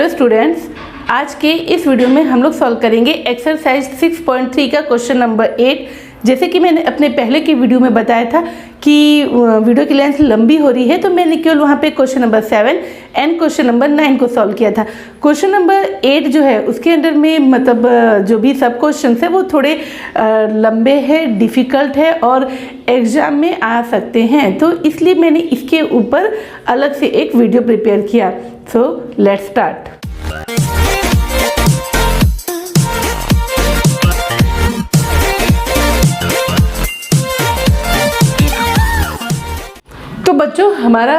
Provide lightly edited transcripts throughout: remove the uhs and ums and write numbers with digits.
Hello students, आज के इस वीडियो में हम लोग सॉल्व करेंगे एक्सरसाइज 6.3 का क्वेश्चन नंबर 8। जैसे कि मैंने अपने पहले के वीडियो में बताया था कि वीडियो की लेंथ लंबी हो रही है, तो मैंने केवल वहाँ पे question number 7 and question number 9 को सॉल्व किया था। क्वेश्चन नंबर 8 जो है उसके अंदर में मतलब जो भी सब क्वेश्चन है वो थोड़े लंबे हैं, डिफ़िकल्ट है और एग्ज़ाम में आ सकते हैं, तो इसलिए मैंने इसके ऊपर अलग से एक वीडियो प्रिपेयर किया। So let's start. तो बच्चों, हमारा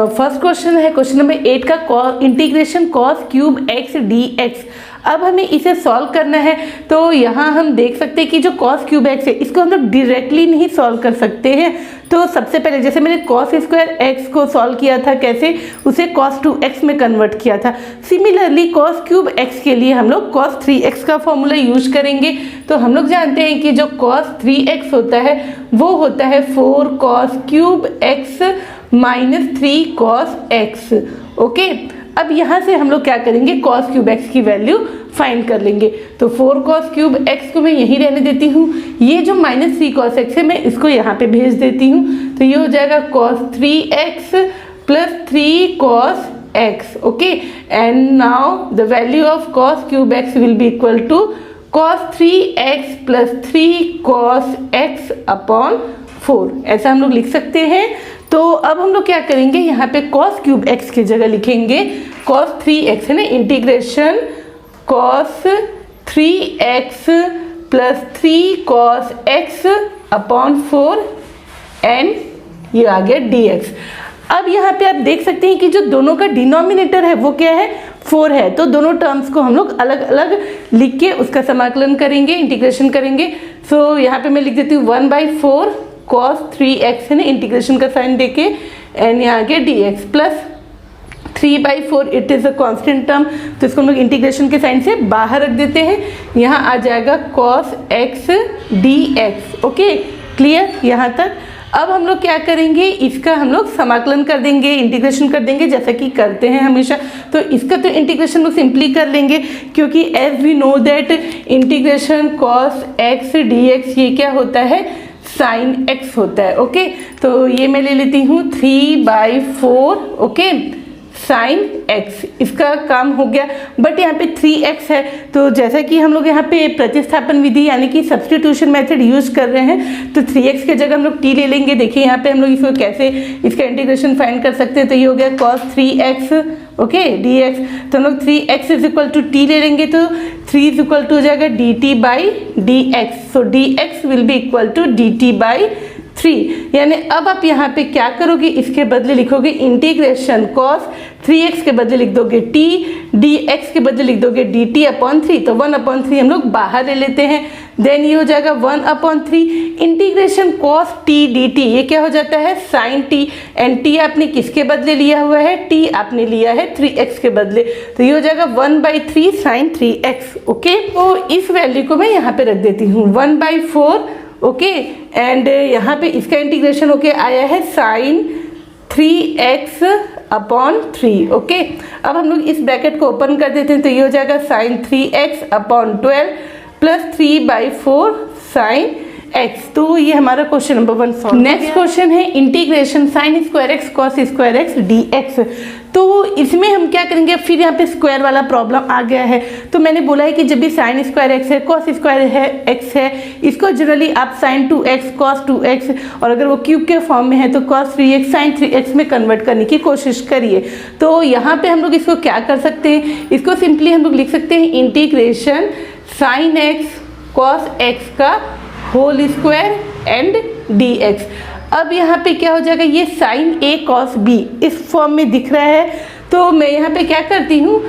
फर्स्ट क्वेश्चन है क्वेश्चन नंबर 8 का integration cos cube x d x. अब हमें इसे सॉल्व करना है, तो यहाँ हम देख सकते हैं कि जो कॉस क्यूब एक्स है इसको हम लोग डायरेक्टली नहीं सॉल्व कर सकते हैं। तो सबसे पहले जैसे मैंने कॉस स्क्वायर एक्स को सॉल्व किया था, कैसे उसे कॉस 2x में कन्वर्ट किया था, सिमिलरली कॉस क्यूब एक्स के लिए हम लोग कॉस 3x का फॉर्मूला यूज करेंगे। तो हम लोग जानते हैं कि जो कॉस 3x होता है वो होता है 4 cos cube x minus 3 cos x. Okay, अब यहाँ से हम लोग क्या करेंगे, कॉस क्यूब एक्स की वैल्यू फाइंड कर लेंगे। तो 4 कॉस क्यूब एक्स को मैं यहीं रहने देती हूँ, ये जो माइनस 3 कॉस एक्स है मैं इसको यहाँ पे भेज देती हूँ, तो ये हो जाएगा cos 3x plus 3 cos x. Okay, and now the value of cos cube x will be equal to cos 3x plus 3 cos x upon 4, ऐसा हम लोग लिख सकते हैं। तो अब हम लोग क्या करेंगे, यहाँ पे cos क्यूब x की जगह लिखेंगे cos 3x, है ना, integration cos 3x plus 3 cos x upon 4 and ये आ गया dx। अब यहाँ पे आप देख सकते हैं कि जो दोनों का डिनोमिनेटर है वो क्या है, 4 है, तो दोनों टर्म्स को हम लोग अलग अलग लिख के उसका समाकलन करेंगे, इंटीग्रेशन करेंगे। सो यहाँ पे मैं लिख देती हूँ 1/4 cos 3x, है ना, इंटीग्रेशन का साइन देके, एंड यहाँ आगे dx plus 3/4, it is a constant term, तो इसको हम लोग इंटीग्रेशन के साइन से बाहर रख देते हैं। यहाँ आ जाएगा cos x dx। Okay, clear यहाँ तक। अब हम लोग क्या करेंगे, इसका हम लोग समाकलन कर देंगे, इंटीग्रेशन कर देंगे, जैसा कि करते हैं हमेशा। तो इसका तो इंटीग्रेशन लोग सिंपली कर लेंगे, क्योंकि as we know that integration cos x dx ये क्या होता है, साइन x होता है। ओके, तो ये मैं ले लेती हूँ 3/4, ओके, साइन x, इसका काम हो गया। बट यहाँ पे 3x है, तो जैसा कि हम लोग यहाँ पे प्रतिस्थापन विधि यानी कि सब्स्टिट्यूशन मेथड यूज कर रहे हैं, तो 3x की जगह हम लोग t ले लेंगे। देखिए यहाँ पे हम लोग इसको कैसे इसका इंटीग्रेशन फाइंड कर सकते हैं, तो ये हो गया cos 3x, ओके, dx। तो हम लोग 3x is equal to t ले लेंगे, तो 3 इज इक्वल टू हो जाएगा dt/dx। So dx will be equal to dt/3। यानी अब आप यहाँ पे क्या करोगे, इसके बदले लिखोगे इंटीग्रेशन cos 3x के बदले लिख दोगे t, dx के बदले लिख दोगे dt/3। तो 1/3 हम लोग बाहर ले लेते हैं, देन ये हो जाएगा 1/3 इंटीग्रेशन cos t dt, ये क्या हो जाता है, साइन t, एंड t आपने किसके बदले लिया हुआ है, t आपने लिया है 3x के बदले, तो ये हो जाएगा 1/3 साइन 3x। ओके, तो इस वैल्यू को मैं यहाँ पे रख देती हूँ 1/4, ओके, एंड यहाँ पे इसका इंटीग्रेशन होके आया है साइन 3x अपॉन 3। ओके, अब हम लोग इस ब्रैकेट को ओपन कर देते हैं, तो ये हो जाएगा sine 3x upon 12 plus 3/4 sine x। तो ये हमारा question number 1 solve. Next question है integration sine square x cos square x dx। तो इसमें हम क्या करेंगे, फिर यहाँ पे स्क्वायर वाला प्रॉब्लम आ गया है। तो मैंने बोला है कि जब भी साइन स्क्वायर एक्स है, कॉस स्क्वायर है एक्स है, इसको जनरली आप साइन 2x कॉस 2x, और अगर वो क्यूब के फॉर्म में है तो कॉस 3x साइन 3x में कन्वर्ट करने की कोशिश करिए। तो यहाँ पे हम लोग इसको क्या कर सकते हैं, इसको सिंपली हम लोग लिख सकते हैं integration sine x cos x का होल स्क्वायर एंड dx। अब यहाँ पे क्या हो जाएगा, ये साइन a cos b इस फॉर्म में दिख रहा है, तो मैं यहाँ पे क्या करती हूँ,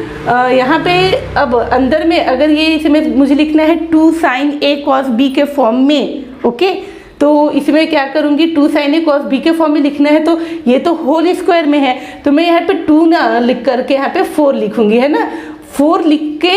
यहाँ पे अब अंदर में अगर ये इसमें मुझे लिखना है 2 साइन a cos b के फॉर्म में, ओके, तो इसमें क्या करूँगी, 2 साइन a cos b के फॉर्म में लिखना है, तो ये तो होल स्क्वायर में है, तो मैं यहाँ पे 2 ना लिख करके यहाँ पे 4 लिखूँगी, है ना। 4 लिख के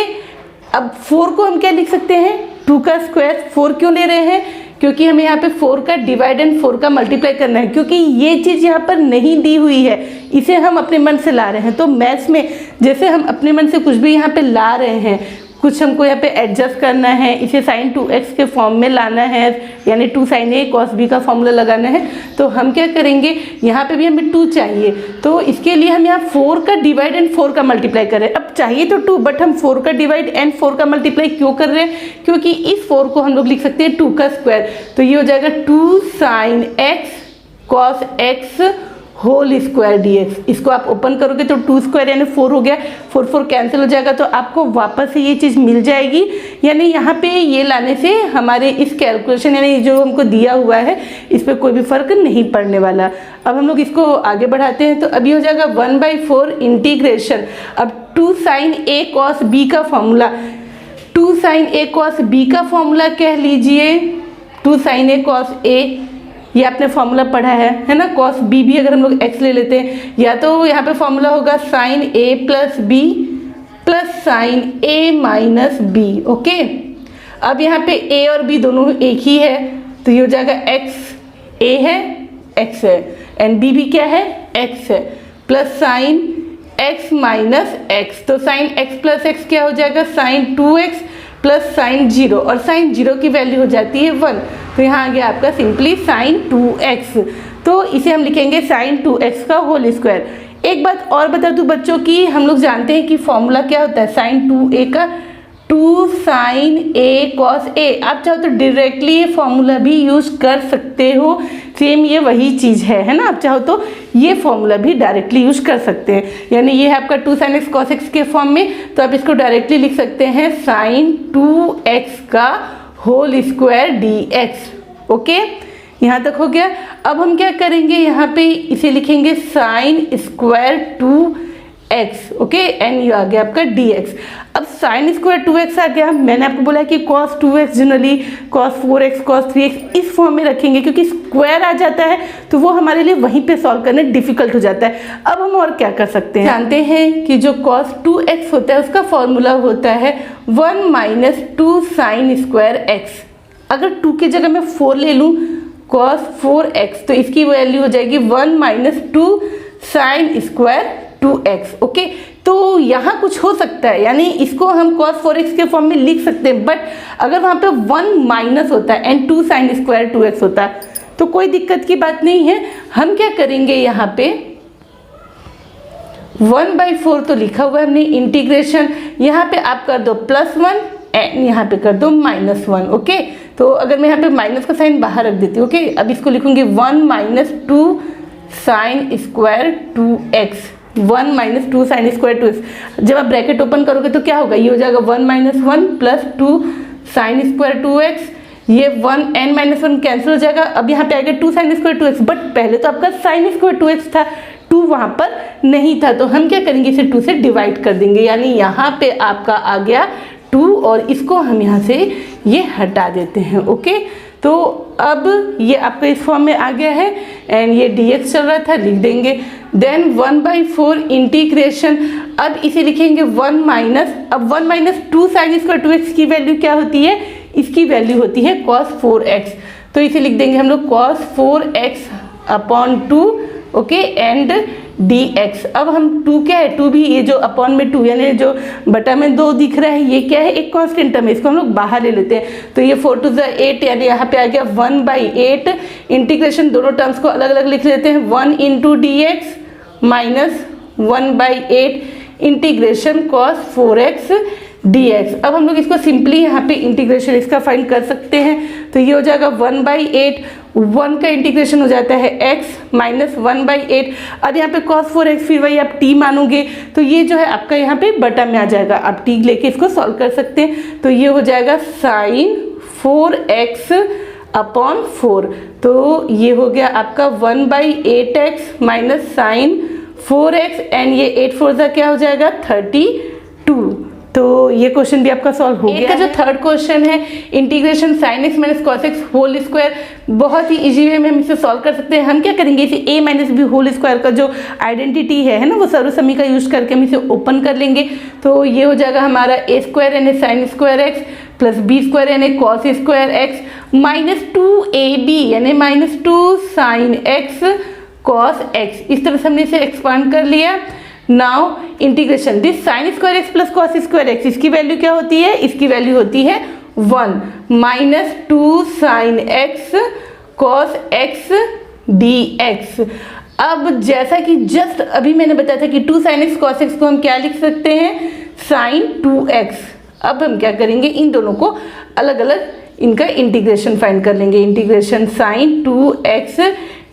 अब 4 को हम क्या लिख सकते हैं, 2 का स्क्वायर। 4 क्यों ले रहे हैं, क्योंकि हमें यहाँ पे 4 का डिवाइड एंड 4 का मल्टीप्लाई करना है, क्योंकि ये चीज़ यहाँ पर नहीं दी हुई है, इसे हम अपने मन से ला रहे हैं। तो मैथ्स में जैसे हम अपने मन से कुछ भी यहाँ पे ला रहे हैं, कुछ हमको यहाँ पे एडजस्ट करना है, इसे sin 2x के फॉर्म में लाना है, यानी 2 sin a cos b का फॉर्मूला लगाना है, तो हम क्या करेंगे, यहाँ पे भी हमें 2 चाहिए, तो इसके लिए हम यहाँ 4 का डिवाइड एंड 4 का मल्टीप्लाई कर रहे हैं। अब चाहिए तो 2, बट हम 4 का डिवाइड एंड 4 का मल्टीप्लाई क्यों कर रहे हैं, क्योंकि इस 4 को हम लोग लिख सकते हैं 2 का स्क्वायर, तो ये हो जाएगा 2 sin x cos x whole square dx। इसको आप ओपन करोगे तो 2 स्क्वायर यानी 4 हो गया, 4 4 कैंसिल हो जाएगा, तो आपको वापस से ये चीज़ मिल जाएगी। यानी यहाँ पे ये लाने से हमारे इस कैलकुलेशन यानी जो हमको दिया हुआ है इस पर कोई भी फर्क नहीं पड़ने वाला। अब हम लोग इसको आगे बढ़ाते हैं, तो अभी हो जाएगा 1/4 इंटीग्रेशन। अब 2 sin a cos b का formula, 2 sin a cos b का फॉर्मूला कह लीजिए 2 sin a cos a, ये आपने फॉर्मूला पढ़ा है ना। cos b भी अगर हम लोग x ले लेते हैं, या तो यहाँ पे फॉर्मूला होगा sin a plus b plus sin a minus b। Okay, अब यहाँ पे a और b दोनों एक ही है, तो ये हो जाएगा x a है x है एंड b भी क्या है x है, plus sin x minus x, तो sin x प्लस x क्या हो जाएगा sin 2x प्लस sin 0, और sin 0 की वैल्यू हो जाती है 1, तो यहाँ आ गया आपका सिंपली sin 2x। तो इसे हम लिखेंगे sin 2x का होल स्क्वायर। एक बात और बता दूं बच्चों की, हम लोग जानते हैं कि फॉर्मूला क्या होता है sin 2a का, 2 sin a cos a। आप चाहो तो डायरेक्टली ये फॉर्मूला भी यूज कर सकते हो, सेम ये वही चीज़ है ना। आप चाहो तो ये फॉर्मूला भी डायरेक्टली यूज कर सकते हैं, यानी ये है आपका 2 sin x cos x के फॉर्म में, तो आप इसको डायरेक्टली लिख सकते हैं sin 2x का होल स्क्वायर dx। ओके, यहाँ तक हो गया। अब हम क्या करेंगे, यहाँ पे इसे लिखेंगे sin square 2x। Okay, and ये आ गया आपका dx। अब sin स्क्वायर 2x आ गया, मैंने आपको बोला कि cos 2x generally cos 4x cos 3x इस फॉर्म में रखेंगे, क्योंकि स्क्वायर आ जाता है तो वो हमारे लिए वहीं पे सॉल्व करना डिफिकल्ट हो जाता है। अब हम और क्या कर सकते हैं, जानते हैं कि जो cos 2x होता है उसका फॉर्मूला होता है 1 माइनस 2 sin स्क्वायर x। अगर 2 की जगह मैं 4 ले लूँ cos 4x, तो इसकी वैल्यू हो जाएगी 1 minus 2 sin square 2x। Okay, तो यहाँ कुछ हो सकता है, यानी इसको हम cos 4x के फॉर्म में लिख सकते हैं, बट अगर वहाँ पे 1 माइनस होता है एंड 2 sin स्क्वायर 2x होता है तो कोई दिक्कत की बात नहीं है। हम क्या करेंगे, यहाँ पे 1/4 तो लिखा हुआ है हमने, इंटीग्रेशन यहाँ पे आप कर दो +1 एंड यहाँ पे कर दो -1। ओके, तो अगर मैं यहाँ पे माइनस का साइन बाहर रख देती हूँ, ओके, अब इसको लिखूंगी 1 minus 2 sin square 2x, 1 minus 2 sin square 2x। जब आप ब्रैकेट ओपन करोगे तो क्या होगा, ये हो जाएगा 1 minus 1 plus 2 sin square 2x, ये 1 n माइनस 1 कैंसिल हो जाएगा। अब यहाँ पे आएगा 2 sin स्क्वायर 2x, बट पहले तो आपका sin स्क्वायर 2x था, 2 वहाँ पर नहीं था, तो हम क्या करेंगे, इसे 2 से डिवाइड कर देंगे, यानी यहाँ पे आपका आ गया 2 और इसको हम यहाँ से ये हटा देते हैं। ओके, तो अब ये आपका इस फॉर्म में आ गया है एंड ये dx चल रहा था, लिख देंगे। देन 1/4 इंटीग्रेशन, अब इसे लिखेंगे 1 माइनस, अब 1 माइनस 2 sin स्क्वायर 2x की वैल्यू क्या होती है, इसकी वैल्यू होती है cos 4x, तो इसे लिख देंगे हम लोग cos 4x upon 2। Okay, and dx। अब हम 2 क्या है, 2 भी ये जो अपॉन में 2 यानी जो बटा में 2 दिख रहा है, ये क्या है, एक कांस्टेंट टर्म है, इसको हम लोग बाहर ले लेते हैं, तो ये 4 2 8 यानी यहाँ पे आ गया 1/8। इंटीग्रेशन दोनों टर्म्स को अलग अलग लिख लेते हैं, 1 into dx minus 1/8 integration cos 4x dx। अब हम लोग इसको सिंपली यहाँ पे इंटीग्रेशन इसका फाइंड कर सकते हैं, तो ये हो जाएगा 1/8, 1 का इंटीग्रेशन हो जाता है x माइनस 1/8। अब यहाँ पे cos 4x फिर वही आप t मानोगे तो ये जो है आपका यहाँ पे बटा में आ जाएगा, आप t लेके इसको सॉल्व कर सकते हैं, तो ये हो जाएगा sin 4x अपॉन 4, तो ये हो गया आपका 1/8x minus sin 4x and ये 8 4 क्या हो जाएगा 32। तो ये क्वेश्चन भी आपका सॉल्व हो गया। का जो थर्ड क्वेश्चन है integration sine x minus cos x whole square, बहुत ही इजी वे में हम इसे सॉल्व कर सकते हैं। हम क्या करेंगे, इसे a minus B whole square का जो आइडेंटिटी है ना, वो सर्वसमी का यूज करके हम इसे ओपन कर लेंगे। तो ये हो जाएगा हमारा a स्क्वायर यानी sine square x plus b square यानी cos square x minus 2ab यानी minus 2 sine x cos x. इस तरह से हमने इसे एक्सपांड कर लिया। Now integration this sine square x plus cos square x, इसकी वैल्यू क्या होती है, इसकी वैल्यू होती है 1 minus 2 sine x cos x d x. अब जैसा कि जस्ट अभी मैंने बताया था कि 2 साइन एक्स कॉस एक्स को हम क्या लिख सकते हैं, साइन 2x। अब हम क्या करेंगे, इन दोनों को अलग अलग इनका इंटीग्रेशन फाइंड कर लेंगे। Integration sign 2x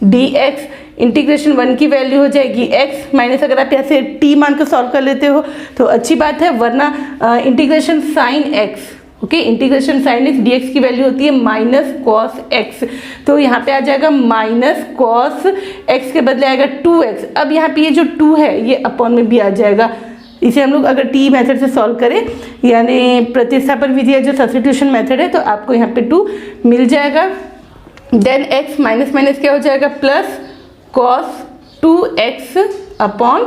dx, integration 1 की वैल्यू हो जाएगी x माइनस, अगर आप यहाँ से t मान कर सॉल्व कर लेते हो तो अच्छी बात है, वरना integration sine x, okay, integration sine x dx की वैल्यू होती है माइनस कॉस x। तो यहाँ पे आ जाएगा माइनस कॉस x के बदले आएगा 2x। अब यहाँ पे ये जो 2 है ये अपॉन में भी आ जाएगा। इसे हम लोग अगर टी मेथड से सॉल्व करें यानी प्रतिस्थापन विधि है जो सब्स्टिट्यूशन मेथड है, तो आपको यहाँ पे 2 मिल जाएगा। देन x माइनस माइनस क्या हो जाएगा, plus cos 2x upon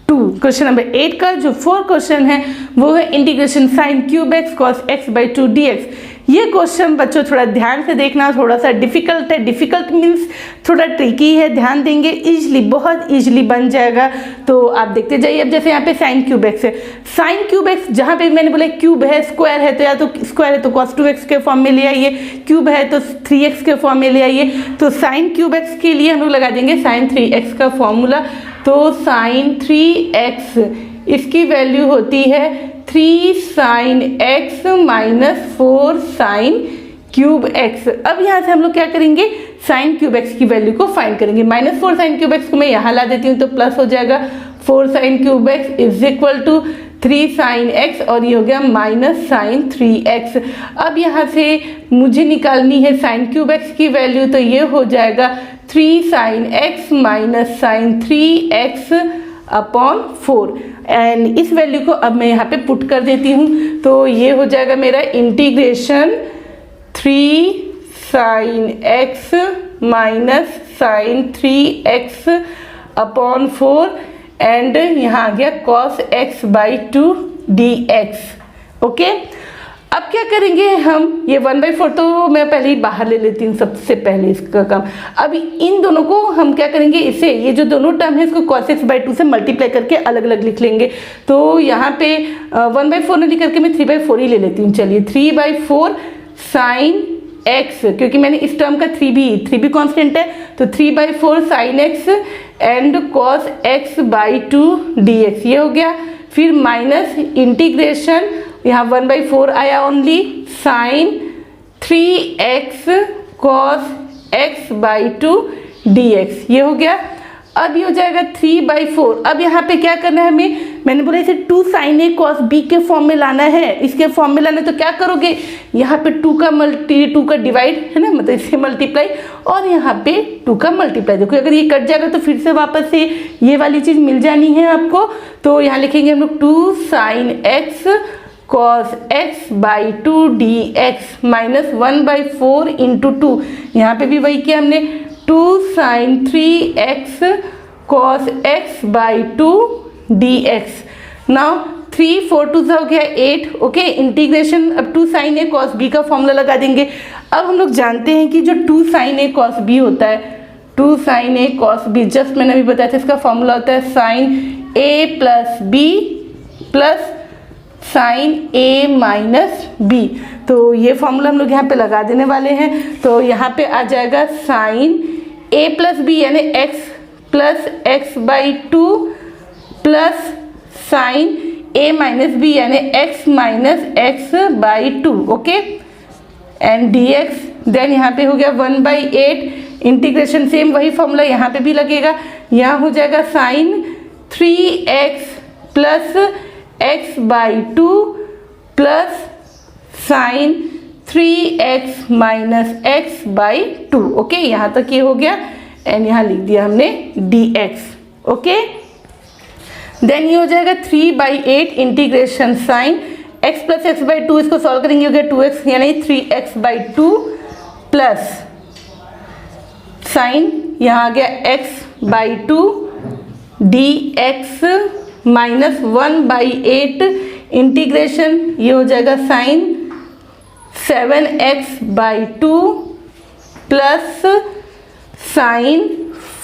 2। Question number 8 का जो 4 क्वेश्चन है वो है integration sign cube x cos x by 2 dx। ये क्वेश्चन बच्चों थोड़ा ध्यान से देखना, थोड़ा सा डिफिकल्ट है। डिफिकल्ट मीन्स थोड़ा ट्रिकी है, ध्यान देंगे इजली, बहुत इजली बन जाएगा। तो आप देखते जाइए। अब जैसे यहाँ पे साइन क्यूब एक्स है, साइन क्यूब एक्स जहाँ पे मैंने बोला क्यूब है, स्क्वायर है तो या तो स्क्वायर है तो cos 2x के फॉर्म में ले आइए, क्यूब है तो 3x के फॉर्म में ले आइए। तो साइन क्यूब एक्स के लिए हम लोग लगा देंगे साइन 3x का फॉर्मूला। तो साइन 3x इसकी वैल्यू होती है 3 sine x minus 4 sine cube x. अब यहाँ से हम लोग क्या करेंगे, साइन क्यूब एक्स की वैल्यू को फाइंड करेंगे। माइनस 4 साइन क्यूब एक्स को मैं यहाँ ला देती हूँ तो प्लस हो जाएगा 4 sine cube x is equal to 3 sine x और ये हो गया माइनस साइन 3x। अब यहाँ से मुझे निकालनी है साइन क्यूब एक्स की वैल्यू, तो ये हो जाएगा 3 sine x minus sine 3x upon 4। And इस वैल्यू को अब मैं यहाँ पे पुट कर देती हूँ, तो ये हो जाएगा मेरा integration 3 sine x minus sine 3x upon 4 and यहाँ आ गया cos x by 2 dx। Okay, अब क्या करेंगे हम, ये 1/4 तो मैं पहले ही बाहर ले लेती हूँ सबसे पहले इसका काम। अब इन दोनों को हम क्या करेंगे, इसे ये जो दोनों टर्म है इसको cos x बाई 2 से मल्टीप्लाई करके अलग अलग लिख लेंगे। तो यहाँ पे 1/4 नहीं लिख करके मैं 3/4 ही ले लेती हूँ। चलिए 3/4 साइन x, क्योंकि मैंने इस टर्म का 3 भी कांस्टेंट है, तो 3/4 sine x and cos x by 2 dx ये हो गया। फिर माइनस इंटीग्रेशन, यहाँ 1/4 आया only, sine 3x cos x by 2 dx ये हो गया। अब ये हो जाएगा 3/4। अब यहाँ पे क्या करना है हमें, मैंने बोला इसे 2 साइन ए cos b के फॉर्म में लाना है। इसके फॉर्म में लाना है तो क्या करोगे, यहाँ पे 2 का डिवाइड है ना, मतलब इसे मल्टीप्लाई और यहाँ पे 2 का मल्टीप्लाई। देखो अगर ये कट जाएगा तो फिर से वापस से ये वाली चीज़ मिल जानी है आपको। तो यहाँ लिखेंगे हम लोग 2 sine x cos x by 2 dx minus 1/4 into 2। यहाँ पे भी वही किया हमने, 2 sine 3x cos x by 2 dx। Now 3 4 2 हो गया 8। ओके, इंटीग्रेशन अब 2 साइन ए cos b का फॉर्मूला लगा देंगे। अब हम लोग जानते हैं कि जो 2 साइन ए cos b होता है, 2 sine a cos b just मैंने अभी बताया था, इसका फॉर्मूला होता है sine a plus b plus sine a minus b। तो ये फॉर्मूला हम लोग यहाँ पे लगा देने वाले हैं। तो यहाँ पे आ जाएगा साइन a प्लस b यानी x plus x by 2 plus sine a minus b यानी x minus x by 2। Okay, and dx। Then यहाँ पे हो गया 1/8 इंटीग्रेशन, सेम वही फॉर्मूला यहाँ पे भी लगेगा। यहाँ हो जाएगा sine 3x plus x by 2 plus sine 3x minus x by 2। Okay, यहाँ तक ये हो गया एंड यहाँ लिख दिया हमने dx। ओके, देन ये हो जाएगा 3/8 integration sine x plus x by two, इसको सॉल्व करेंगे हो गया 2x यानी 3x/2 प्लस साइन यहाँ आ गया x/2 dx माइनस 1/8 इंटीग्रेशन ये हो जाएगा sine 7x/2 plus sine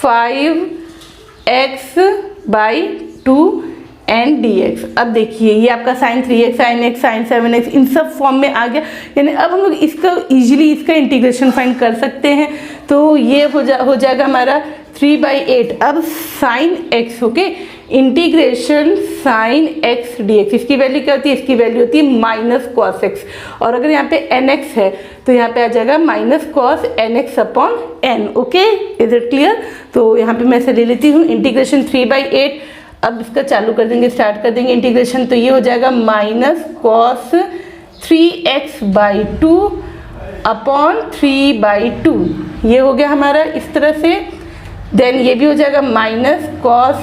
5x/2 and dx। अब देखिए ये आपका sine 3x sine x sine 7x इन सब फॉर्म में आ गया, यानी अब हम लोग इसका इजीली इसका इंटीग्रेशन फाइंड कर सकते हैं। तो ये हो जाएगा हमारा 3/8। अब sine x, okay, integration sine x dx, इसकी वैल्यू क्या होती है, इसकी वैल्यू होती है माइनस कॉस x, और अगर यहाँ पे nx है तो यहाँ पे आ जाएगा minus cos nx/n। Okay, is it clear? तो यहाँ पे मैं ऐसे ले लेती हूँ इंटीग्रेशन 3/8। अब इसका चालू कर देंगे, स्टार्ट कर देंगे इंटीग्रेशन, तो ये हो जाएगा माइनस कॉस 3x/2 अपॉन 3/2, ये हो गया हमारा इस तरह से। देन ये भी हो जाएगा minus cos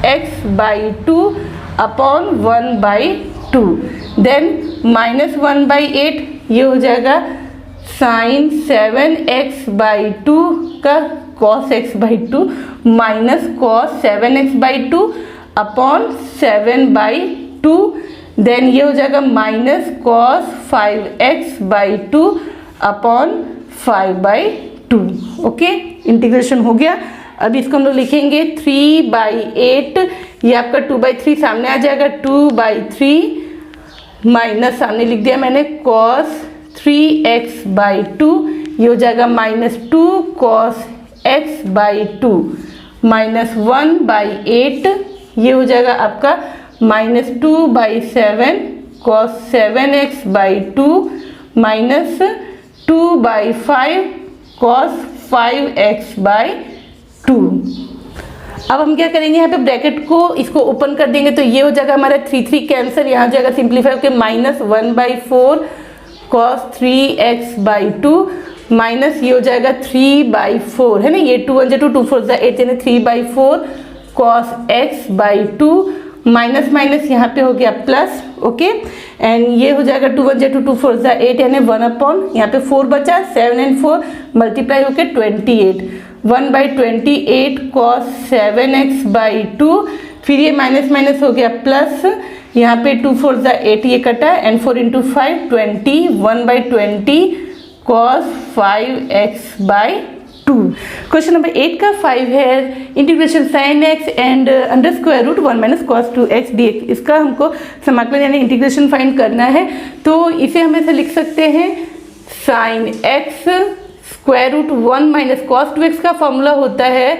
x/2 upon 1/2। Then minus 1/8 ये हो जाएगा साइन 7x/2 का cos x/2 minus cos 7x/2 upon 7/2। Then ये हो जाएगा minus cos 5x/2 upon 5/2। Okay, integration हो गया। अब इसको हम लोग लिखेंगे 3/8, ये आपका 2/3 सामने आ जाएगा, 2/3 माइनस सामने लिख दिया मैंने कॉस 3x/2, ये हो जाएगा माइनस 2 कॉस x/2 माइनस 1/8, ये हो जाएगा आपका minus 2/7 cos 7x/2 minus 2/5 cos 5x/2। अब हम क्या करेंगे, यहाँ पे ब्रैकेट को इसको ओपन कर देंगे, तो ये हो जाएगा हमारा 3 कैंसिल, यहाँ जाएगा सिंप्लीफाई होकर माइनस 1/4 कॉस 3x/2 माइनस ये हो जाएगा 3/4, है ना, ये 2 1 2 2 4 8 यानी 3/4 कॉस x/2 माइनस माइनस यहाँ पे हो गया प्लस। ओके, एंड ये हो जाएगा 2 1 2 2 4 8 यानी 1/, यहाँ पे 4 बचा, 7 and 4 मल्टीप्लाई होके 28, 1/28 कॉस 7x/2, फिर ये माइनस माइनस हो गया प्लस, यहाँ पे 2 4 8 ये कटा, and 4 × 5 20, 1/20 cos 5x/2। Question number 8 का 5 है integration sine x and under square root 1 minus cos 2x dx। इसका हमको समाकलन यानी इंटीग्रेशन फाइंड करना है, तो इसे हम ऐसे लिख सकते हैं sine x square root 1 minus cos 2x का फॉर्मूला होता है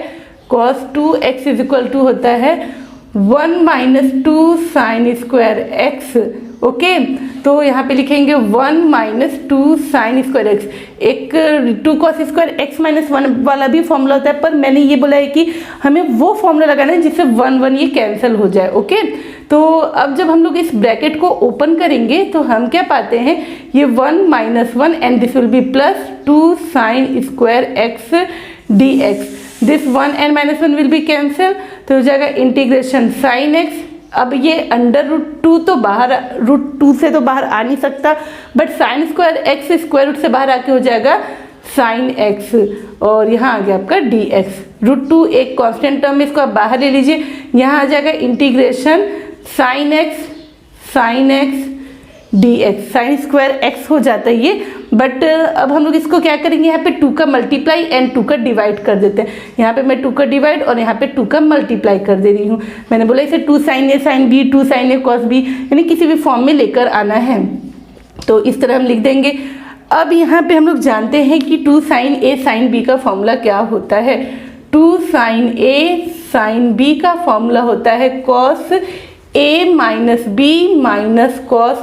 cos 2x is equal to होता है 1 minus 2 sine square x। Okay, तो यहाँ पे लिखेंगे 1 माइनस 2 साइन स्क्वायर एक्स। एक 2 कॉस स्क्वायर एक्स माइनस 1 वाला भी फॉर्मूला होता है, पर मैंने ये बोला है कि हमें वो फॉर्मूला लगाना है जिससे 1 1 ये कैंसिल हो जाए। ओके, तो अब जब हम लोग इस ब्रैकेट को ओपन करेंगे तो हम क्या पाते हैं, ये 1 minus 1 and this will be plus 2 sign square x d x. This 1 and minus 1 will be cancel, तो हो जाएगा इंटीग्रेशन साइन एक्स। अब ये अंडर रूट 2 तो बाहर, रूट 2 से तो बाहर आ नहीं सकता, but sine square x square root से बाहर आके हो जाएगा साइन एक्स, और यहाँ आ गया आपका डी एक्स। रूट 2 एक कांस्टेंट टर्म है, इसको आप बाहर ले लीजिए, यहाँ आ जाएगा integration sine x d x. Sign square x हो जाता है ये, बट अब हम लोग इसको क्या करेंगे, यहाँ पे 2 का मल्टीप्लाई एंड 2 का डिवाइड कर देते हैं। यहाँ पे मैं 2 का डिवाइड और यहाँ पे 2 का मल्टीप्लाई कर दे रही हूँ। मैंने बोला इसे 2 साइन ए साइन बी, 2 साइन ए कॉस बी, यानी किसी भी फॉर्म में लेकर आना है, तो इस तरह हम लिख देंगे। अब यहाँ पे हम लोग जानते हैं कि 2 साइन ए साइन बी का फॉर्मूला क्या होता है। 2 साइन ए साइन बी का फॉर्मूला होता है cos a minus B minus cos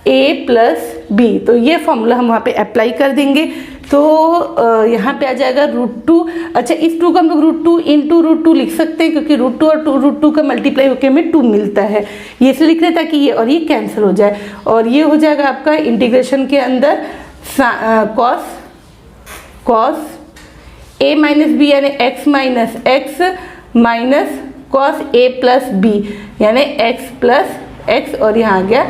a plus B. तो ये फॉर्मूला हम वहाँ पे अप्लाई कर देंगे, तो यहाँ पे आ जाएगा रूट 2। अच्छा, इस 2 को हम लोग रूट 2 इंटू रूट 2 लिख सकते हैं, क्योंकि रूट 2 और रूट 2 का मल्टीप्लाई होकर हमें 2 मिलता है। ये इसलिए लिख रहे ताकि ये और ये कैंसिल हो जाए, और ये हो जाएगा आपका इंटीग्रेशन के अंदर कॉस ए माइनस बी यानी x minus x minus cos a plus b, यानी एक्स प्लस एक्स और यहाँ आ गया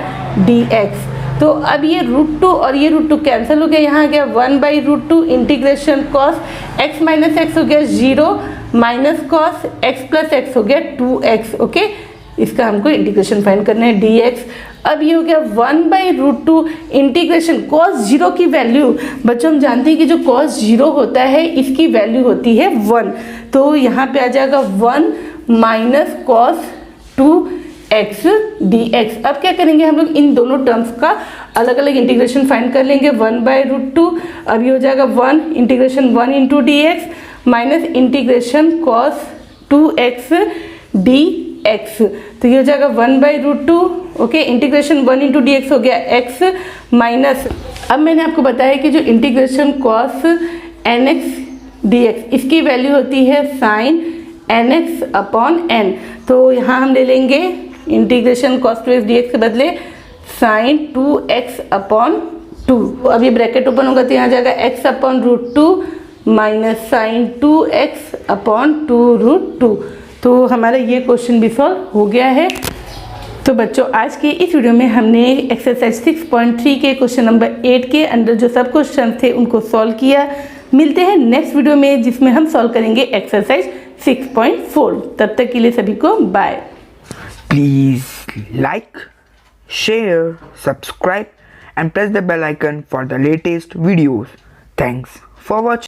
डी एक्स। तो अब ये √2 और ये √2 कैंसिल हो गया, यहाँ आ गया 1/√2 integration cos x minus x हो गया 0 minus cos x plus x हो गया 2x। ओके, इसका हमको इंटीग्रेशन फाइंड करना है dx। अब ये हो गया 1/√2 इंटीग्रेशन कॉस 0 की वैल्यू, बच्चों हम जानते हैं कि जो कॉस 0 होता है इसकी वैल्यू होती है 1, तो यहाँ पे आ जाएगा 1 माइनस कॉस 2x dx। अब क्या करेंगे हम लोग, इन दोनों टर्म्स का अलग अलग इंटीग्रेशन फाइंड कर लेंगे। 1/√2, अब ये हो जाएगा 1 integration 1 into dx minus integration cos 2x dx, तो ये हो जाएगा 1/√2। ओके, इंटीग्रेशन 1 इंटू dx हो गया x माइनस, अब मैंने आपको बताया कि जो इंटीग्रेशन कॉस nx dx इसकी वैल्यू होती है साइन nx अपॉन n, तो यहाँ हम ले लेंगे इंटीग्रेशन कॉस 2x dx के बदले साइन 2x अपॉन 2। अब ये ब्रैकेट ओपन होगा तो यहाँ जाएगा x upon √2 minus sine 2x upon 2√2। तो हमारा ये क्वेश्चन भी सॉल्व हो गया है। तो बच्चों आज के इस वीडियो में हमने एक्सरसाइज 6.3 के क्वेश्चन नंबर 8 के अंदर जो सब क्वेश्चन थे उनको सॉल्व किया। मिलते हैं नेक्स्ट वीडियो में जिसमें हम सॉल्व करेंगे एक्सरसाइज 6.4। तब तक के लिए सभी को bye. Please like, share, subscribe and press the bell icon for the latest videos. Thanks for watching.